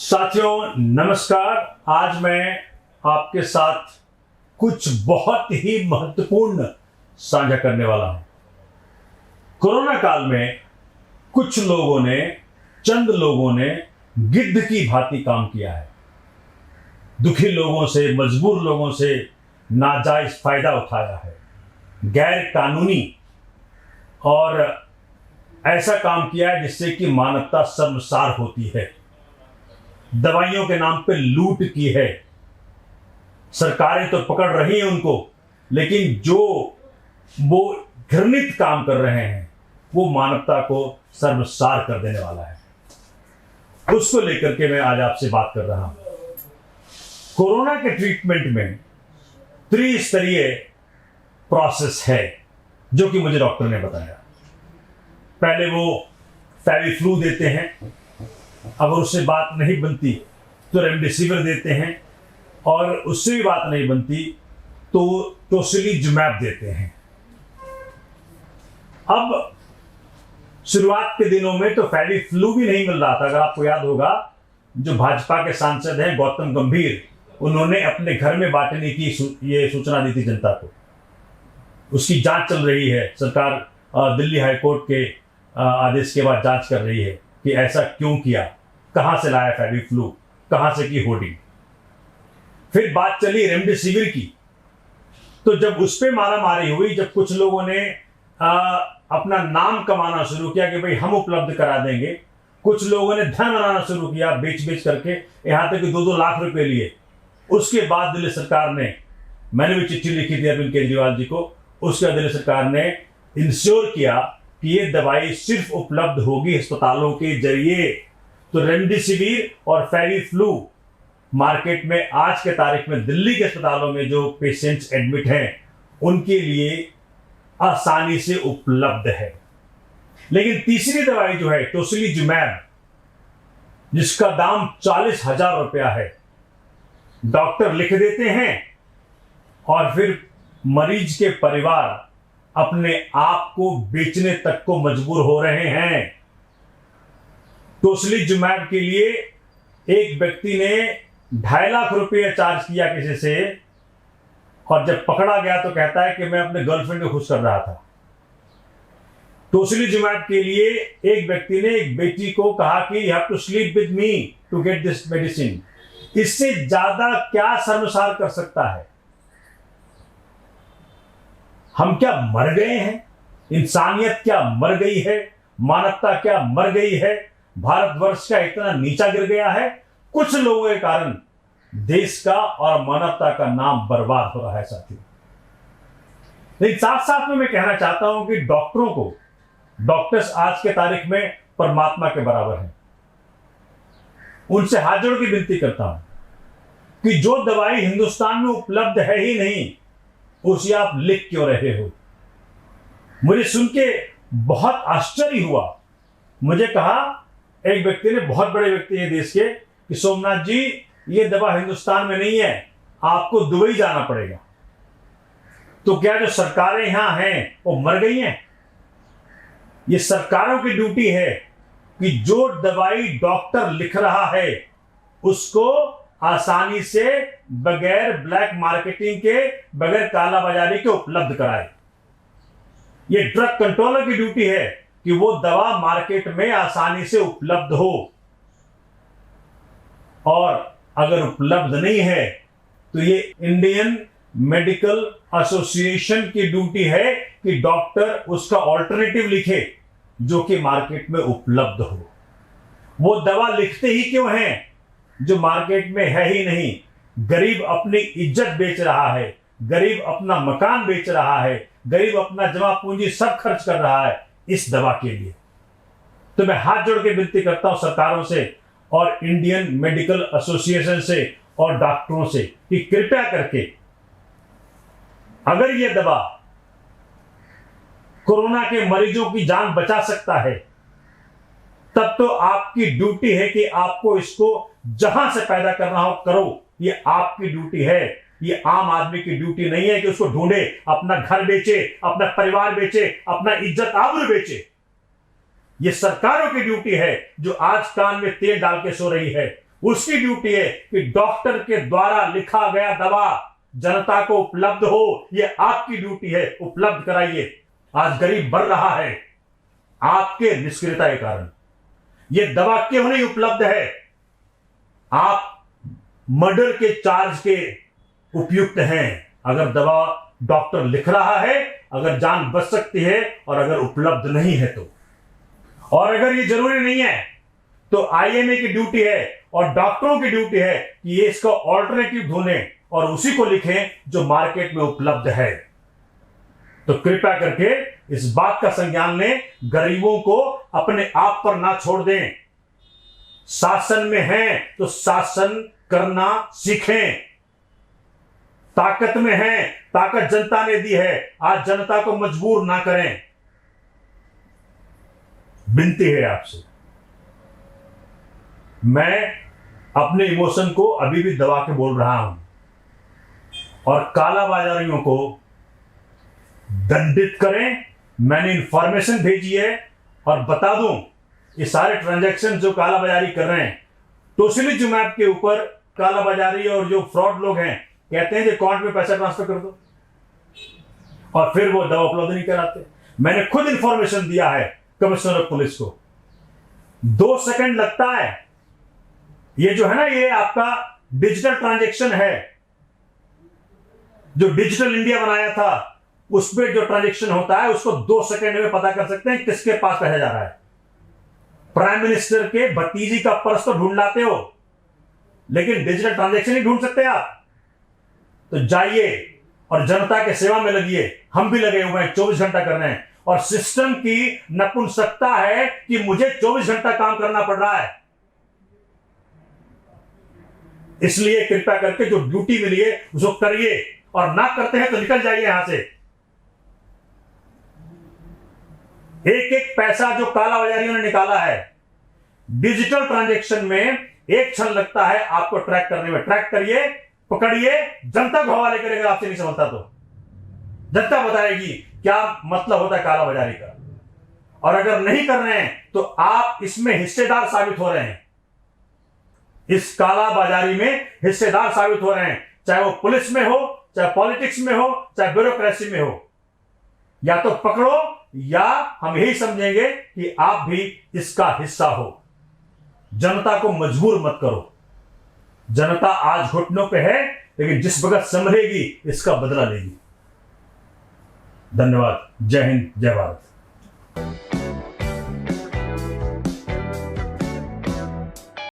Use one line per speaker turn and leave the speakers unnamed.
साथियों नमस्कार। आज मैं आपके साथ कुछ बहुत ही महत्वपूर्ण साझा करने वाला हूं। कोरोना काल में चंद लोगों ने गिद्ध की भांति काम किया है। दुखी लोगों से, मजबूर लोगों से नाजायज फायदा उठाया है, गैर कानूनी और ऐसा काम किया है जिससे कि मानवता शर्मसार होती है। दवाइयों के नाम पे लूट की है। सरकारें तो पकड़ रही हैं उनको, लेकिन जो वो घृणित काम कर रहे हैं वो मानवता को शर्मसार कर देने वाला है। उसको लेकर के मैं आज आपसे बात कर रहा हूं। कोरोना के ट्रीटमेंट में त्रिस्तरीय प्रोसेस है जो कि मुझे डॉक्टर ने बताया। पहले वो फेविफ्लू देते हैं, अगर उससे बात नहीं बनती तो रेमडेसिविर देते हैं, और उससे भी बात नहीं बनती तो टोसिलीजुमैब देते हैं। अब शुरुआत के दिनों में तो फेविफ्लू भी नहीं मिल रहा था। अगर आपको याद होगा, जो भाजपा के सांसद हैं गौतम गंभीर, उन्होंने अपने घर में बांटने की ये सूचना दी थी जनता को। उसकी जांच चल रही है। सरकार दिल्ली हाईकोर्ट के आदेश के बाद जांच कर रही है कि ऐसा क्यों किया, कहां से लाया फेविफ्लू, कहां से की होर्डिंग। फिर बात चली रेमडेसिविर की। तो जब उस पे मारामारी हुई, जब कुछ लोगों ने अपना नाम कमाना शुरू किया कि भाई हम उपलब्ध करा देंगे, कुछ लोगों ने धन बनाना शुरू किया बेच करके, यहां तक कि 2-2 लाख रुपए लिए। उसके बाद दिल्ली सरकार ने, मैंने भी चिट्ठी लिखी थी अरविंद केजरीवाल जी को, उसके बाद दिल्ली सरकार ने इंश्योर किया कि ये दवाई सिर्फ उपलब्ध होगी अस्पतालों के जरिए। तो रेमडेसिविर और फेविफ्लू मार्केट में आज के तारीख में दिल्ली के अस्पतालों में जो पेशेंट्स एडमिट हैं उनके लिए आसानी से उपलब्ध है। लेकिन तीसरी दवाई जो है टोसिलीजुमैब, जिसका दाम 40,000 रुपया है, डॉक्टर लिख देते हैं और फिर मरीज के परिवार अपने आप को बेचने तक को मजबूर हो रहे हैं। टोसिलीजुमैब के लिए एक व्यक्ति ने 2.5 लाख रुपये चार्ज किया किसी से, और जब पकड़ा गया तो कहता है कि मैं अपने गर्लफ्रेंड को खुश कर रहा था। टोसिलीजुमैब के लिए एक व्यक्ति ने एक बेटी को कहा कि you have to sleep with me to get this medicine. इससे ज्यादा क्या शर्मसार कर सकता है? हम क्या मर गए हैं? इंसानियत क्या मर गई है? मानवता क्या मर गई है? भारतवर्ष का इतना नीचा गिर गया है। कुछ लोगों के कारण देश का और मानवता का नाम बर्बाद हो रहा है साथियों। लेकिन साथ साथ में मैं कहना चाहता हूं कि डॉक्टर्स आज के तारीख में परमात्मा के बराबर हैं। उनसे हाथ जोड़ के विनती करता हूं कि जो दवाई हिंदुस्तान में उपलब्ध है ही नहीं, उसे आप लिख क्यों रहे हो? मुझे सुन के बहुत आश्चर्य हुआ। मुझे कहा एक व्यक्ति ने, बहुत बड़े व्यक्ति हैं देश के, कि सोमनाथ जी ये दवा हिंदुस्तान में नहीं है, आपको दुबई जाना पड़ेगा। तो क्या जो सरकारें यहां हैं वो मर गई हैं? ये सरकारों की ड्यूटी है कि जो दवाई डॉक्टर लिख रहा है उसको आसानी से, बगैर ब्लैक मार्केटिंग के, बगैर काला बाजारी के उपलब्ध कराए। ये ड्रग कंट्रोलर की ड्यूटी है कि वो दवा मार्केट में आसानी से उपलब्ध हो, और अगर उपलब्ध नहीं है तो ये इंडियन मेडिकल एसोसिएशन की ड्यूटी है कि डॉक्टर उसका ऑल्टरनेटिव लिखे जो कि मार्केट में उपलब्ध हो। वो दवा लिखते ही क्यों हैं जो मार्केट में है ही नहीं? गरीब अपनी इज्जत बेच रहा है, गरीब अपना मकान बेच रहा है, गरीब अपना जमा पूंजी सब खर्च कर रहा है इस दवा के लिए। तो मैं हाथ जोड़ के विनती करता हूं सरकारों से और इंडियन मेडिकल एसोसिएशन से और डॉक्टरों से कि कृपया करके, अगर यह दवा कोरोना के मरीजों की जान बचा सकता है, तब तो आपकी ड्यूटी है कि आपको इसको जहां से पैदा करना हो करो। ये आपकी ड्यूटी है। ये आम आदमी की ड्यूटी नहीं है कि उसको ढूंढे, अपना घर बेचे, अपना परिवार बेचे, अपना इज्जत आबरू बेचे। ये सरकारों की ड्यूटी है जो आज कान में तेल डाल के सो रही है, उसकी ड्यूटी है कि डॉक्टर के द्वारा लिखा गया दवा जनता को उपलब्ध हो। यह आपकी ड्यूटी है, उपलब्ध कराइए। आज गरीब बढ़ रहा है आपके निष्क्रियता के कारण। यह दवा क्यों नहीं उपलब्ध है? आप मर्डर के चार्ज के उपयुक्त हैं। अगर दवा डॉक्टर लिख रहा है, अगर जान बच सकती है और अगर उपलब्ध नहीं है तो, और अगर ये जरूरी नहीं है तो आईएमए की ड्यूटी है और डॉक्टरों की ड्यूटी है कि ये इसका ऑल्टरनेटिव ढूंढें और उसी को लिखें जो मार्केट में उपलब्ध है। तो कृपया करके इस बात का संज्ञान लें, गरीबों को अपने आप पर ना छोड़ दें। शासन में हैं तो शासन करना सीखें। ताकत में हैं, ताकत जनता ने दी है, आज जनता को मजबूर ना करें। विनती है आपसे। मैं अपने इमोशन को अभी भी दबा के बोल रहा हूं और कालाबाजारियों को दंडित करें। मैंने इंफॉर्मेशन भेजी है और बता दूं, ये सारे ट्रांजैक्शन जो कालाबाजारी कर रहे हैं, टोसिलिजुम ऐप के ऊपर कालाबाजारी और जो फ्रॉड लोग हैं कहते हैं कि अकाउंट में पैसा ट्रांसफर कर दो और फिर वो दवा उपलब्ध नहीं कराते। मैंने खुद इंफॉर्मेशन दिया है कमिश्नर ऑफ पुलिस को। 2 सेकंड लगता है। ये जो है ना, ये आपका डिजिटल ट्रांजैक्शन है जो डिजिटल इंडिया बनाया था, उसमें जो ट्रांजैक्शन होता है उसको 2 सेकंड में पता कर सकते हैं किसके पास पैसा जा रहा है। प्राइम मिनिस्टर के भतीजी का पर्स तो ढूंढ लाते हो, लेकिन डिजिटल ट्रांजैक्शन ही ढूंढ सकते हैं आप। तो जाइए और जनता के सेवा में लगिए। हम भी लगे हुए हैं, 24 घंटा कर रहे हैं और सिस्टम की नपुंसकता है कि मुझे 24 घंटा काम करना पड़ रहा है। इसलिए कृपया करके जो ड्यूटी मिली है उसको करिए और ना करते हैं तो निकल जाइए यहां से। एक एक पैसा जो कालाबाजारियों ने निकाला है डिजिटल ट्रांजैक्शन में, एक क्षण लगता है आपको ट्रैक करने में। ट्रैक करिए, पकड़िए, जनता को हवाले करेगा। आपसे नहीं समझता तो जनता बताएगी क्या मतलब होता है कालाबाजारी का। और अगर नहीं कर रहे हैं तो आप इसमें हिस्सेदार साबित हो रहे हैं, इस कालाबाजारी में हिस्सेदार साबित हो रहे हैं, चाहे वो पुलिस में हो, चाहे पॉलिटिक्स में हो, चाहे ब्यूरोक्रेसी में हो। या तो पकड़ो या हम यही समझेंगे कि आप भी इसका हिस्सा हो। जनता को मजबूर मत करो। जनता आज घुटनों पे है, लेकिन जिस वक्त संभलेगी इसका बदला लेगी। धन्यवाद। जय हिंद, जय भारत।